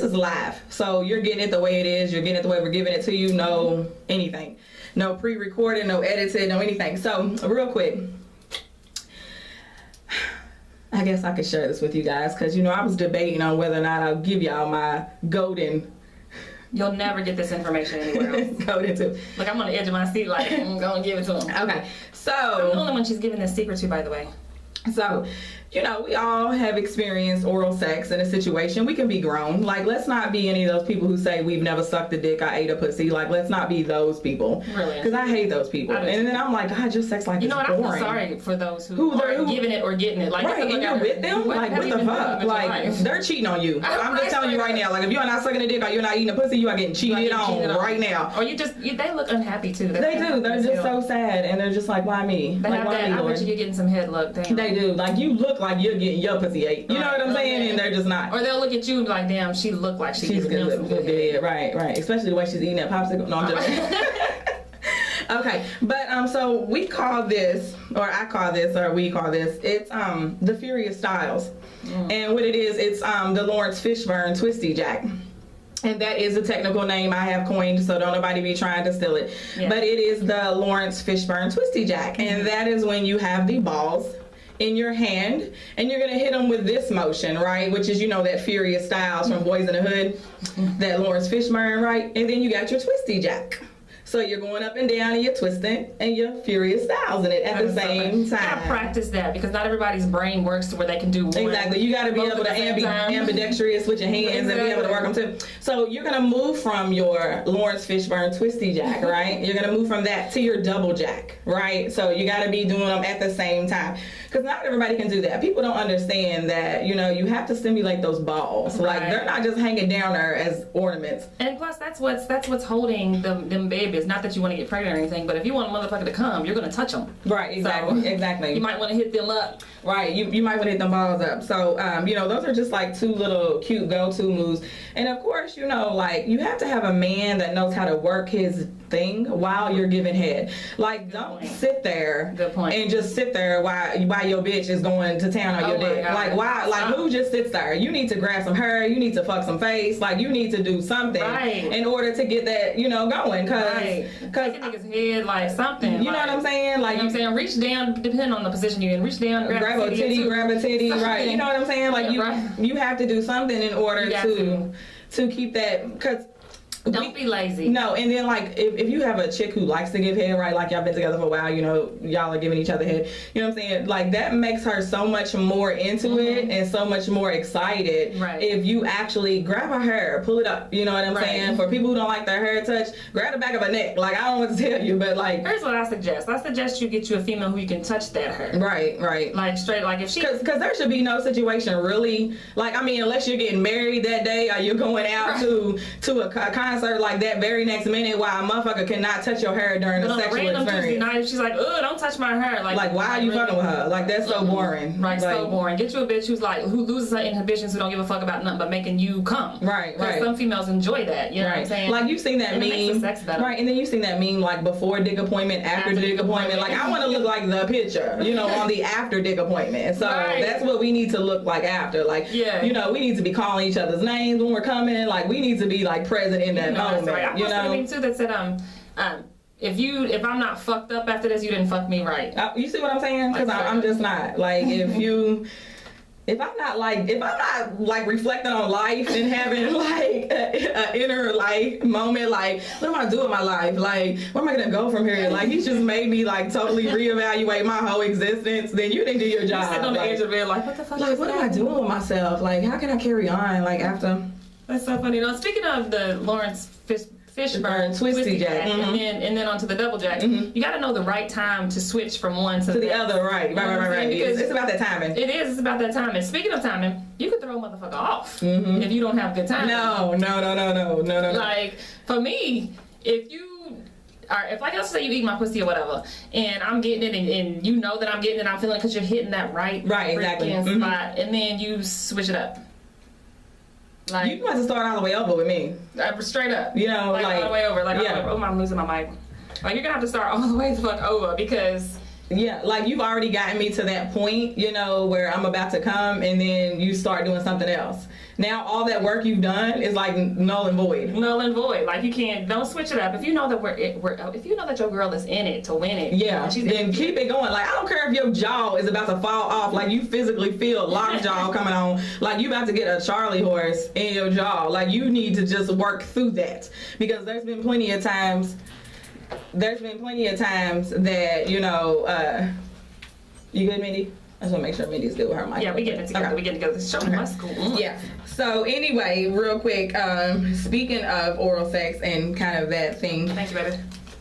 is live. So you're getting it the way it is. You're getting it the way we're giving it to you. No anything. No pre-recorded, no edited, no anything. So real quick, I guess I could share this with you guys because, you know, I was debating on whether or not I'll give y'all my golden... You'll never get this information anywhere else. golden tip. Like, I'm on the edge of my seat, like, I'm going to give it to him. Okay, so... I'm the only one she's giving this secret to, by the way. So, you know, we all have experienced oral sex in a situation. We can be grown. Like, let's not be any of those people who say we've never sucked a dick, I ate a pussy. Like, let's not be those people. Really? Because I hate those people. And then I'm like, God, just sex like you know what? boring. I feel sorry for those who are giving it or getting it. Like, right, and you're with them? Like, what the fuck? Like, they're cheating on you. I'm just telling you right now. Like, if you're not sucking a dick or you're not eating a pussy, you are getting cheated on right now. Or they look unhappy too. They do. They're just so sad. And they're just like, why me? They like, have why that, me, I Lord? bet you're getting some head look. Damn. They do. Like, you look like you're getting your pussy ate. You know what I'm saying? And they're just not. Or they'll look at you and be like, damn, she looked like she's good. Right. Especially the way she's eating that popsicle. No, I'm just okay, but so we call this, or I call this, or we call this, it's the Furious Styles. And what it is, it's the Lawrence Fishburne Twisty Jack. And that is a technical name I have coined, so don't nobody be trying to steal it. Yeah. But it is the Lawrence Fishburne Twisty Jack. And that is when you have the balls in your hand and you're gonna hit them with this motion, right? Which is, you know, that Furious Styles from Boys in the Hood, that Lawrence Fishburne, right? And then you got your Twisty Jack. So you're going up and down and you're twisting and you're Furious Styles in it at the same time. You gotta practice that because not everybody's brain works to where they can do one. Exactly. You gotta be able to ambidextrous with your hands and be able to work them too. So you're gonna move from your Lawrence Fishburne Twisty Jack, right? You're gonna move from that to your double jack, right? So you gotta be doing them at the same time. Because not everybody can do that. People don't understand that, you know, you have to stimulate those balls. Right. Like, they're not just hanging down there as ornaments. And plus, that's what's holding them babies. Not that you want to get pregnant or anything, but if you want a motherfucker to come, you're going to touch them. Right, exactly. So, exactly. You might want to hit them up. Right, you might want to hit them balls up. So, you know, those are just like two little cute go-to moves. And of course, you know, like, you have to have a man that knows how to work his thing while you're giving head. Like, don't sit there and just sit there while your bitch is going to town on your dick. Like, why? Like, who just sits there? You need to grab some hair. You need to fuck some face. Like, you need to do something in order to get that, you know, going. Cause take a nigga's head, like something. You know what I'm saying? Like, you know what I'm saying? Reach down, depending on the position you're in. Reach down, grab a titty, right? You know what I'm saying? Like, you have to do something in order to keep that, because don't be lazy. No, and then like if you have a chick who likes to give head, right? Like, y'all been together for a while, you know, y'all are giving each other head. You know what I'm saying? Like, that makes her so much more into it and so much more excited. Right. If you actually grab her hair, pull it up. You know what I'm saying? For people who don't like their hair touched, grab the back of her neck. Like, I don't know what to tell you, but like, here's what I suggest. I suggest you get you a female who you can touch that hair. Right. Like, straight. Like, if she, because there should be no situation really. Like, I mean, unless you're getting married that day or you're going out to a concert like that very next minute, while a motherfucker cannot touch your hair during a sexual experience. Tuesday night, she's like, "Ugh, don't touch my hair." Like why are you fucking with her? Like, that's so boring. Right, like, so boring. Get you a bitch who loses her inhibitions, who don't give a fuck about nothing but making you come. Right. Some females enjoy that. You know what I'm saying? Like, you've seen that meme. It makes the sex better. Right, and then you've seen that meme like before dick appointment, after dick appointment. Like, I want to look like the picture, you know, on the after dick appointment. So that's what we need to look like after. Like, you know, we need to be calling each other's names when we're coming. Like, we need to be like present in that moment. That's right. You know. Too, that said, if I'm not fucked up after this, you didn't fuck me right. You see what I'm saying? Because I'm just not. Like, if I'm not like reflecting on life and having like an inner like moment, like, what am I doing with my life? Like, where am I gonna go from here? Like, you just made me like totally reevaluate my whole existence. Then you didn't do your job. You sit on the edge of it, like, what the fuck? Like, what am I doing with myself? Like, how can I carry on? Like, after. That's so funny. Now, speaking of the Lawrence Fishburne Twisty Jack, and then onto the double jack. You got to know the right time to switch from one to the other. Right. It's about that timing. It is. It's about that timing. Speaking of timing, you could throw a motherfucker off if you don't have good timing. No. Like, for me, if like, let's say you eat my pussy or whatever, and I'm getting it, and you know that I'm getting it, I'm feeling it because you're hitting that right exactly spot, and then you switch it up. Like, you want to start all the way over with me. Straight up. You know, like all the way over. Like, oh, I'm losing my mic. Like, you're gonna have to start all the way the fuck over, because Yeah, like you've already gotten me to that point, you know, where I'm about to come and then you start doing something else. Now all that work you've done is like null and void. Null and void. Like you don't switch it up. If you know that if you know that your girl is in it to win it, yeah, then keep it going. Like I don't care if your jaw is about to fall off, like you physically feel lockjaw coming on, like you about to get a Charlie horse in your jaw. Like you need to just work through that, because there's been plenty of times that, you know, you good, Mindy? I just want to make sure Mindy's good with her mic. Yeah, we getting it together. Okay. We getting together. Show me my school. Yeah. So anyway, real quick, speaking of oral sex and kind of that thing. Thank you, baby.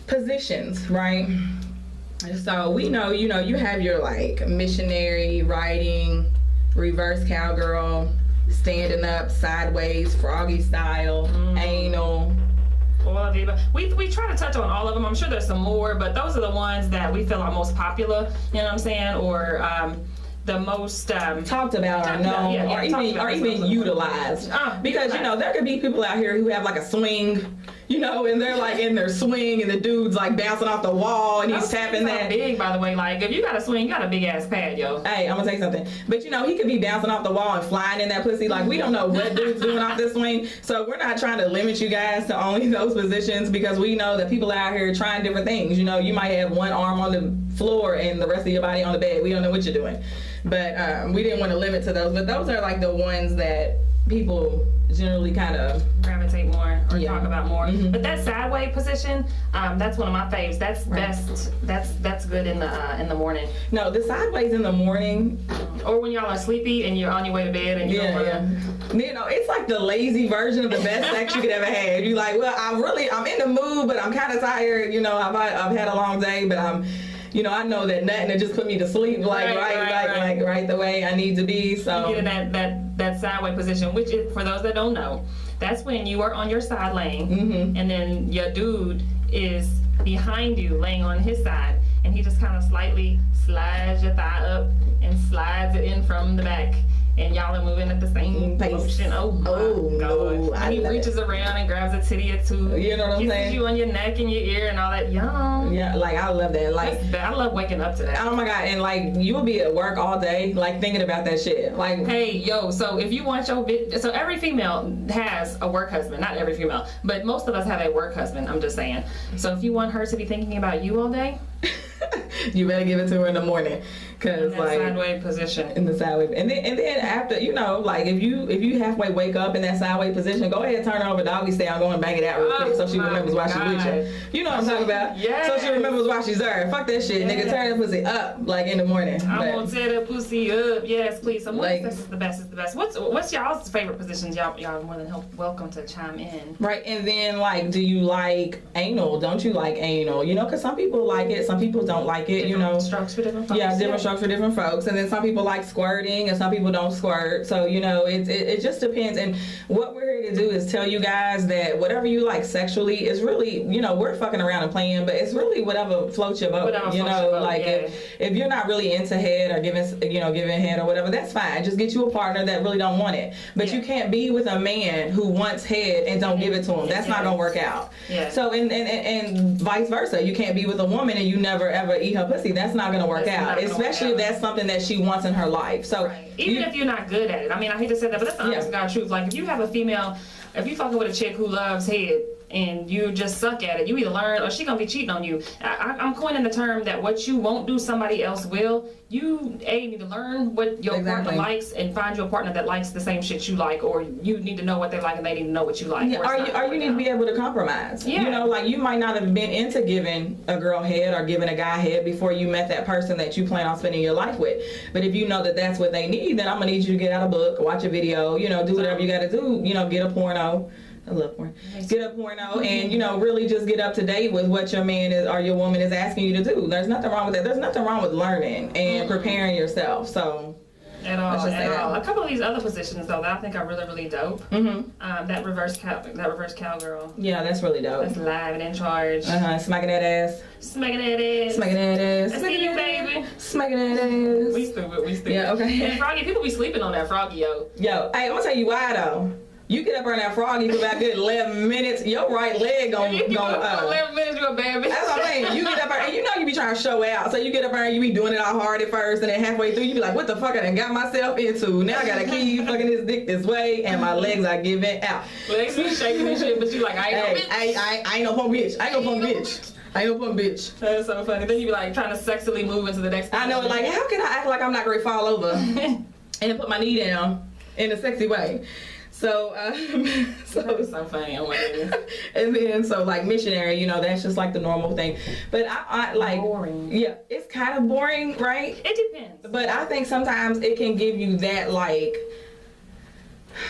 Positions, right? So we know, you know, you have your like missionary, riding, reverse cowgirl, standing up, sideways, froggy style, anal. All of it. We try to touch on all of them. I'm sure there's some more, but those are the ones that we feel are most popular. You know what I'm saying? Or the most talked about or known, or even utilized. Because you know there could be people out here who have like a swing, you know, and they're like in their swing, and the dude's like bouncing off the wall, and he's tapping that. Big, by the way. Like if you got a swing, you got a big ass pad, yo. Hey, I'm gonna tell you something. But you know, he could be bouncing off the wall and flying in that pussy. Like we don't know what dude's doing off this swing, so we're not trying to limit you guys to only those positions, because we know that people are out here trying different things. You know, you might have one arm on the floor and the rest of your body on the bed. We don't know what you're doing, but we didn't want to limit to those. But those are like the ones that people generally kind of gravitate more or talk about more. But that sideways position, that's one of my faves. That's best. That's good in the morning. No, the sideways in the morning, or when y'all are sleepy and you're on your way to bed and you don't want to. You know, it's like the lazy version of the best sex you could ever have. You're like, well, I'm in the mood, but I'm kind of tired. You know, I've had a long day, but you know, I know that nothing to just put me to sleep, like right the way I need to be. So you get that sideways position, which is, for those that don't know, that's when you are on your side laying, and then your dude is behind you laying on his side, and he just kind of slightly slides your thigh up and slides it in from the back. And y'all are moving at the same motion. Oh my God. And he reaches around and grabs a titty or two. You know what I'm saying? Kisses you on your neck and your ear and all that. Yum. Yeah, like I love that. Like I love waking up to that. Oh my God. And like you'll be at work all day, like thinking about that shit. Like, hey, yo, so if you want your so every female has a work husband. Not every female, but most of us have a work husband. I'm just saying. So if you want her to be thinking about you all day, you better give it to her in the morning, cause like sideways position. In the sideways, and then after, you know, like if you halfway wake up in that sideways position, go ahead, turn her over doggy style, go and bang it out real quick, so she remembers why she's with you. You know what I'm talking about? Yeah. So she remembers why she's there. Fuck that shit, nigga. Turn that pussy up like in the morning. I'm gonna tear that pussy up. Yes, please. So like, this is the best. It's the best. What's y'all's favorite positions? Y'all more than welcome to chime in. Right, and then like, do you like anal? Don't you like anal? You know, because some people like it, some people don't like it. You know, strokes for different folks. Yeah, different strokes for different folks, and then some people like squirting, and some people don't squirt. So you know, it just depends. And what we're here to do is tell you guys that whatever you like sexually is really, you know, we're fucking around and playing, but it's really whatever floats your boat. You know, like if you're not really into head or giving head or whatever, that's fine. Just get you a partner that really don't want it. But you can't be with a man who wants head and don't give it to him. That's not gonna work out. Yeah. So and vice versa. You can't be with a woman and you never ever eat her pussy. That's not gonna work out. Especially if that's something that she wants in her life. So even if you're not good at it. I mean, I hate to say that, but that's the honest God truth. Like if you have a female, if you fucking with a chick who loves head and you just suck at it, you either learn or she gonna be cheating on you. I'm coining the term that what you won't do, somebody else will. You need to learn what your partner likes and find you a partner that likes the same shit you like, or you need to know what they like and they need to know what you like. Yeah, or you need to be able to compromise. Yeah. You know, like you might not have been into giving a girl head or giving a guy head before you met that person that you plan on spending your life with. But if you know that that's what they need, then I'm gonna need you to get out a book, watch a video, you know, do whatever you gotta do, you know, get a porno. I love porn. Get a porno and, you know, really just get up to date with what your man is or your woman is asking you to do. There's nothing wrong with that. There's nothing wrong with learning and preparing yourself. So at all. A couple of these other positions though that I think are really, really dope. That reverse cowgirl. Yeah, that's really dope. That's live and in charge. Smacking that ass. Smacking that ass. Smacking that ass. I see you, baby. Smacking that ass. We stupid. Yeah, okay. And Froggy, people be sleeping on that Froggy, yo. Yo, hey, I'm gonna tell you why though. You get up on that Froggy for about good 11 minutes, your right leg gonna up. 11 minutes, because you're a bad bitch. That's what I'm saying. You get up there and you know you be trying to show out. So you get up there and you be doing it all hard at first, and then halfway through you be like, what the fuck I done got myself into? Now I gotta keep fucking this dick this way, and my legs are giving out. Legs be shaking and shit, but you like, I ain't no bitch. I ain't no punk bitch. I ain't no punk bitch. I ain't no punk bitch. That's so funny. Then you be like trying to sexily move into the next position. I know, like, how can I act like I'm not gonna fall over and put my knee down in a sexy way? So, That's so funny. Oh my goodness. And then, so like missionary, you know, that's just like the normal thing. But I like, boring. Yeah, it's kind of boring, right? It depends. But I think sometimes it can give you that, like,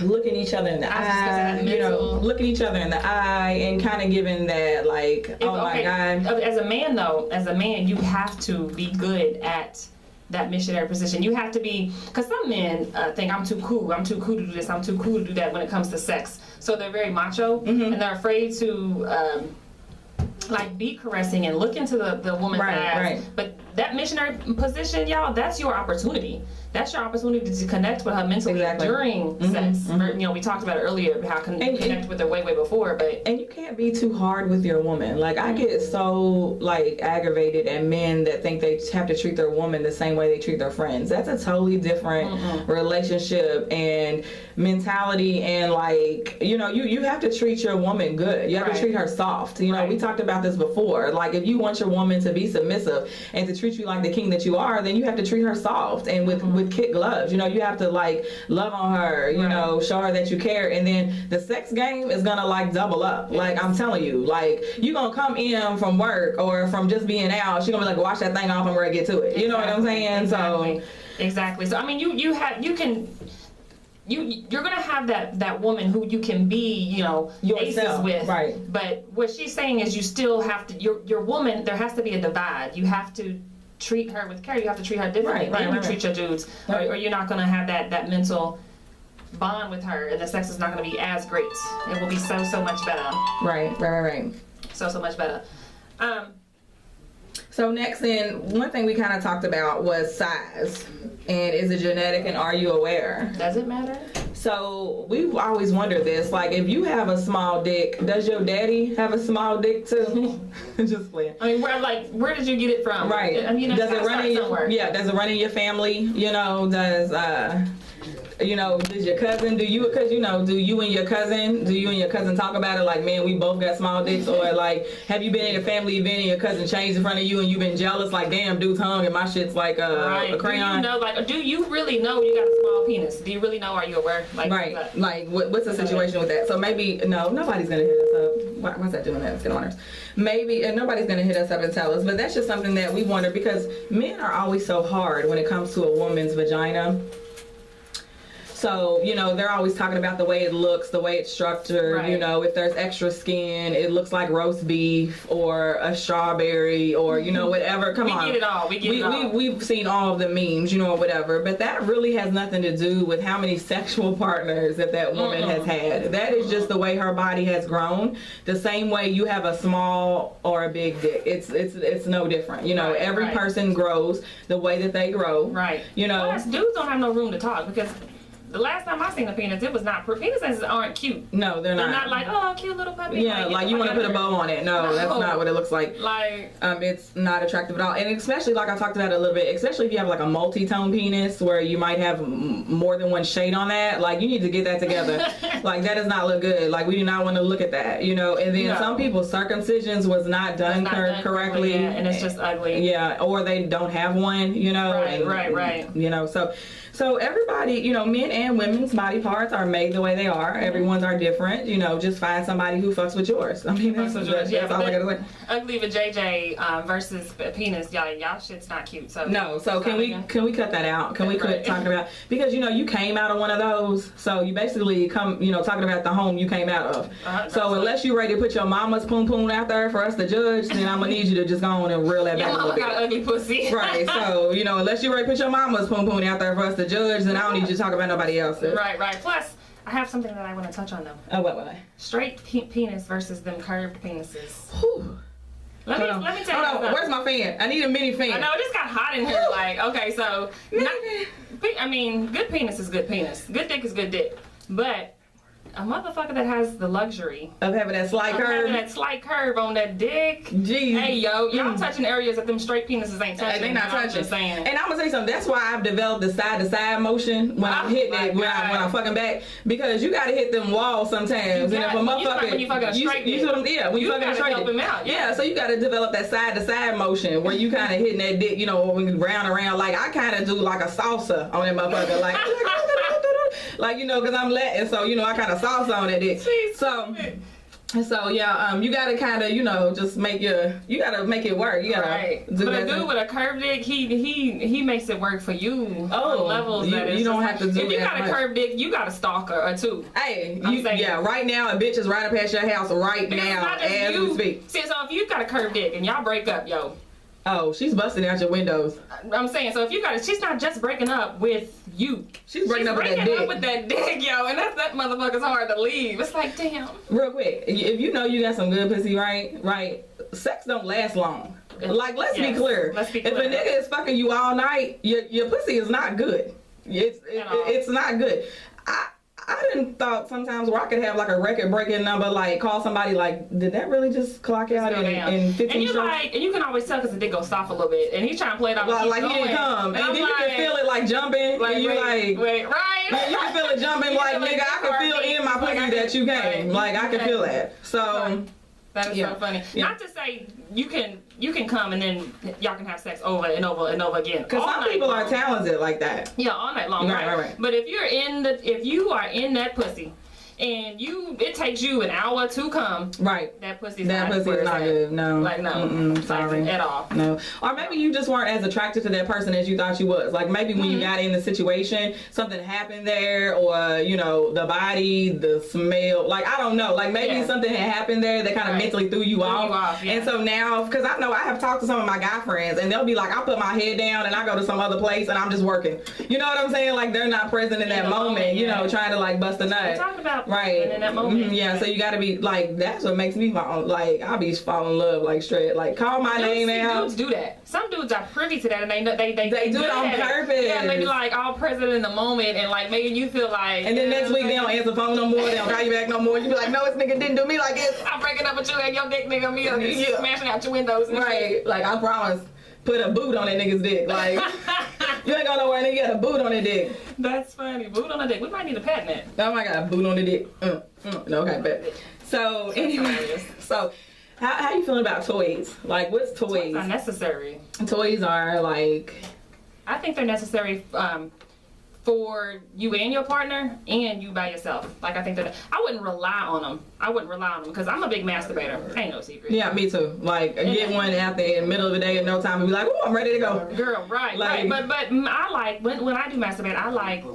looking each other in the eye, you know, looking each other in the eye and kind of giving that, like, my God. As a man, though, you have to be good at that missionary position. You have to be, because some men think I'm too cool to do this, I'm too cool to do that when it comes to sex. So they're very macho, and they're afraid to like be caressing and look into the woman's eyes. Right. But that missionary position, y'all, that's your opportunity. That's your opportunity to connect with her mentally during sex. You know, we talked about it earlier, how connect with her way before. But you can't be too hard with your woman. Like, I get so, like, aggravated at men that think they have to treat their woman the same way they treat their friends. That's a totally different relationship and mentality. And, like, you know, you have to treat your woman good. You have to treat her soft. You know, we talked about this before. Like, if you want your woman to be submissive and to treat you like the king that you are, then you have to treat her soft and with kid gloves. You know, you have to, like, love on her, you know, show her that you care, and then the sex game is gonna, like, double up. Like, I'm telling you, like, you gonna come in from work or from just being out, she gonna be like, wash that thing off and we're gonna get to it. You know what I'm saying? Exactly. So I mean, you're gonna have that woman who you can be, you know, yourself with. Right. But what she's saying is you still have to, your woman, there has to be a divide. You have to treat her with care. You have to treat her differently than you treat your dudes, or you're not gonna have that mental bond with her, and the sex is not gonna be as great. It will be so much better. Right. So much better. So next one thing we kind of talked about was size. And is it genetic, and are you aware? Does it matter? So we've always wondered this. Like, if you have a small dick, does your daddy have a small dick too? Just playing. I mean, where did you get it from? Right. I mean, does it run in does it run in your family? You know, does your cousin, do you and your cousin talk about it, like, man, we both got small dicks? Or, like, have you been in a family event and your cousin changed in front of you and you've been jealous, like, damn, dude's hung and my shit's like a crayon? Do you really know you got a small penis? Do you really know? Are you aware? Like, like, what's the situation with that? So maybe, no, nobody's gonna hit us up. Why's that doing that? It's getting on us. Maybe, and nobody's gonna hit us up and tell us, but that's just something that we wonder, because men are always so hard when it comes to a woman's vagina. So, you know, they're always talking about the way it looks, the way it's structured, you know, if there's extra skin, it looks like roast beef or a strawberry or, you know, whatever. Come on. We get it all. We've seen all of the memes, you know, or whatever. But that really has nothing to do with how many sexual partners that woman has had. That is just the way her body has grown. The same way you have a small or a big dick. It's no different. You know, every person grows the way that they grow. Right. You know. Plus, dudes don't have no room to talk, because the last time I seen a penis, it was not. Penises aren't cute. No, they're not. They're not like, oh, cute little puppy. Yeah, like you want to put a bow on it. No, that's not what it looks like. Like, it's not attractive at all. And especially, like I talked about a little bit, especially if you have like a multi-tone penis where you might have more than one shade on that. Like, you need to get that together. Like, that does not look good. Like, we do not want to look at that, you know. And then some people's circumcisions was not done correctly. Yeah, and it's just ugly. Yeah, or they don't have one, you know. Right. You know, so everybody, you know, men and women's body parts are made the way they are. Everyone's are different. You know, just find somebody who fucks with yours. I mean, that's all I gotta say. Ugly with JJ versus penis, y'all shit's not cute. So no. So can we cut that out? Can we quit talking about, because you know you came out of one of those, so you basically come, you know, talking about the home you came out of. So unless you're ready to put your mama's poom poom out there for us to judge, then I'm gonna need you to just go on and reel that back a little bit. Your mama got ugly pussy. Right. So, you know, unless you're ready to put your mama's poom poom out there for us to judge, then I don't need you to talk about nobody else's. Right. Plus, I have something that I want to touch on, though. Oh, what? Straight penis versus them curved penises. Whew. Let me tell you. Hold on. Where's my fan? I need a mini fan. I know, it just got hot in here. Like, okay, so, I mean, good penis is good penis. Good dick is good dick. But A motherfucker that has the luxury of having that slight curve. Having that slight curve on that dick. Jeez. Hey, yo, y'all touching areas that them straight penises ain't touching. They not touching. I'm just saying. And I'm gonna tell you something. That's why I've developed the side to side motion when I'm hitting it, when I'm fucking back, because you gotta hit them walls sometimes. And if a motherfucker, when you fucking a straight dick, when you fucking a straight dick, yeah. So you gotta develop that side to side motion where you kind of hitting that dick, you know, when you round around. Like I kind of do like a salsa on that motherfucker, like. Like, you know, because I'm Latin, so, you know, I kind of salsa on it. So yeah, you gotta kind of, you know, just you gotta make it work. You gotta do but that. A dude with a curved dick, he makes it work for you on levels that you don't have to do. If you got a curved dick, you got a stalker or two. Hey, right now a bitch is riding past your house right now as we speak. See, so if you got a curved dick and y'all break up, yo. Oh, she's busting out your windows. I'm saying, so if you got she's not just breaking up with you. She's breaking up with that dick, yo, and that motherfucker's hard to leave. It's like, damn. Real quick, if you know you got some good pussy, right? Sex don't last long. Like, let's be clear. If a nigga is fucking you all night, your pussy is not good. It's not good. I didn't thought sometimes where I could have like a record breaking number, like call somebody like, did that really just clock out in 15 strokes? And you can always tell because the dick go soft a little bit, and he's trying to play it off. Like he didn't come, and then you can feel it like jumping, and you right? You can feel it jumping, like nigga, I can feel in my pussy that you came, like I can feel that. So that is so funny. Not to say you can come and then y'all can have sex over and over and over again. Because some people are talented like that. Yeah, all night long. Right. But if you are in that pussy and it takes you an hour to come, right? That pussy's not good. No, like no, sorry, at all. No, or maybe you just weren't as attracted to that person as you thought you was. Like maybe when you got in the situation, something happened there, or you know, the body, the smell. Like I don't know. Like maybe something had happened there that kind of mentally threw you off. And so now, because I know I have talked to some of my guy friends, and they'll be like, I put my head down and I go to some other place and I'm just working. You know what I'm saying? Like they're not present in that moment. You know, trying to like bust a nut. Talking about in that moment. So you gotta be like, that's what makes me fall, like I'll be fall in love like straight, like call my name out. Dudes do that. Some dudes are privy to that, and they do it on purpose. Yeah, and they be like all present in the moment and like making you feel like. And then next week they don't answer the phone no more. They don't call you back no more. You be like, no, this nigga didn't do me like this. I'm breaking up with you and your dick nigga me smashing out your windows. Right, like I promise. Put a boot on that nigga's dick. Like, you ain't gonna know where a nigga got a boot on that dick. That's funny. Boot on the dick. We might need to patent it. Oh my god, boot on the dick. No, okay, bet. So, anyway, so how you feeling about toys? Like, what's toys? Toys are necessary. Toys are like... I think they're necessary for you and your partner, and you by yourself. Like I think that I wouldn't rely on them. Because I'm a big masturbator. Ain't no secret. Yeah, me too. Like get one out there in the middle of the day in no time and be like, oh, I'm ready to go. Girl, right. But I like when I do masturbate, I like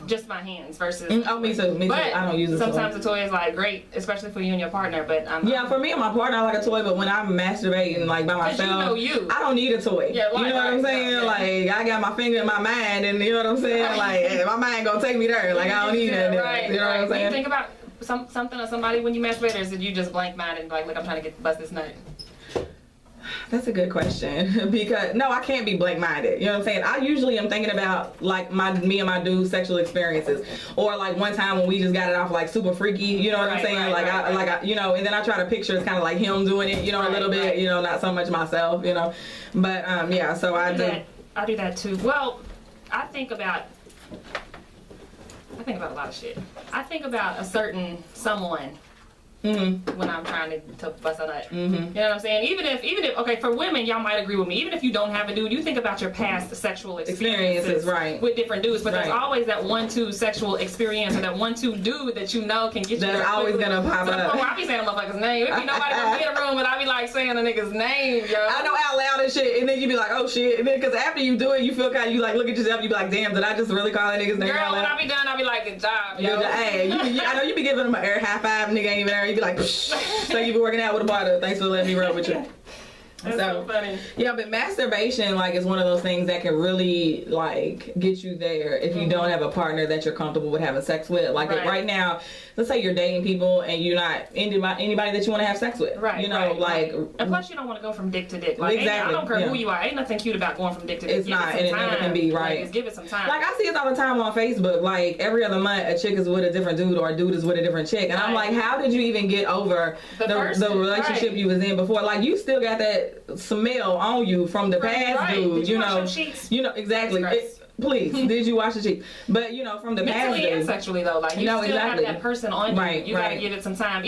just my hands versus. Me too. But I don't use it. Sometimes the toy is like great, especially for you and your partner. But yeah, for me and my partner, I like a toy. But when I'm masturbating like by myself, I don't need a toy. Yeah, you know what I'm saying? Yeah. Like I got my finger in my mind, and you know what I'm saying? Like my mind gonna take me there. Like I don't need that. Right. You know what I'm saying? Do you think about something or somebody when you masturbate, or did you just blank minded and like, look, I'm trying to bust this nut? That's a good question because no, I can't be blank-minded. You know what I'm saying? I usually am thinking about like me and my dude's sexual experiences, or like one time when we just got it off like super freaky. You know what I'm saying? I you know, and then I try to picture it's kind of like him doing it. You know, a little bit. You know, not so much myself. You know, but yeah. So I do that too. Well, I think about a lot of shit. I think about a certain someone. When I'm trying to bust a nut. You know what I'm saying? Even if okay, for women, y'all might agree with me. Even if you don't have a dude, you think about your past sexual experiences with different dudes. But there's always that 1-2 sexual experience or that 1-2 dude that you know can get you. That's always gonna pop up. I be saying a motherfucker's name. If you nobody gonna be in the room, but I be like saying a nigga's name, yo. I know out loud and shit, and then you be like, oh shit, and then because after you do it, you feel kind of, you like look at yourself, you be like, damn, did I just really call that nigga's name? Girl, when I be done, I be like, good job, yo. Hey, I know you be giving him an air high five, nigga ain't even there. You be like, psh. So you be working out with a partner. Thanks for letting me rub with you. That's so funny. Yeah, but masturbation like is one of those things that can really like get you there if you don't have a partner that you're comfortable with having sex with. Like right now, let's say you're dating people and you're not anybody that you want to have sex with. Right. You know, right. And plus, you don't want to go from dick to dick. Like, exactly. I don't care who you are. Ain't nothing cute about going from dick to dick. It's not, and it never can be, right? Like, just give it some time. Like, I see it all the time on Facebook. Like, every other month, a chick is with a different dude or a dude is with a different chick. And I'm like, how did you even get over the relationship you was in before? Like, you still got that smell on you from the past dude. Did you wash your sheets? You know, exactly. Please, did you wash the sheets? But, you know, from the past dude. Mentally and sexually, though. Like, you still have that person on you. You got to give it some time.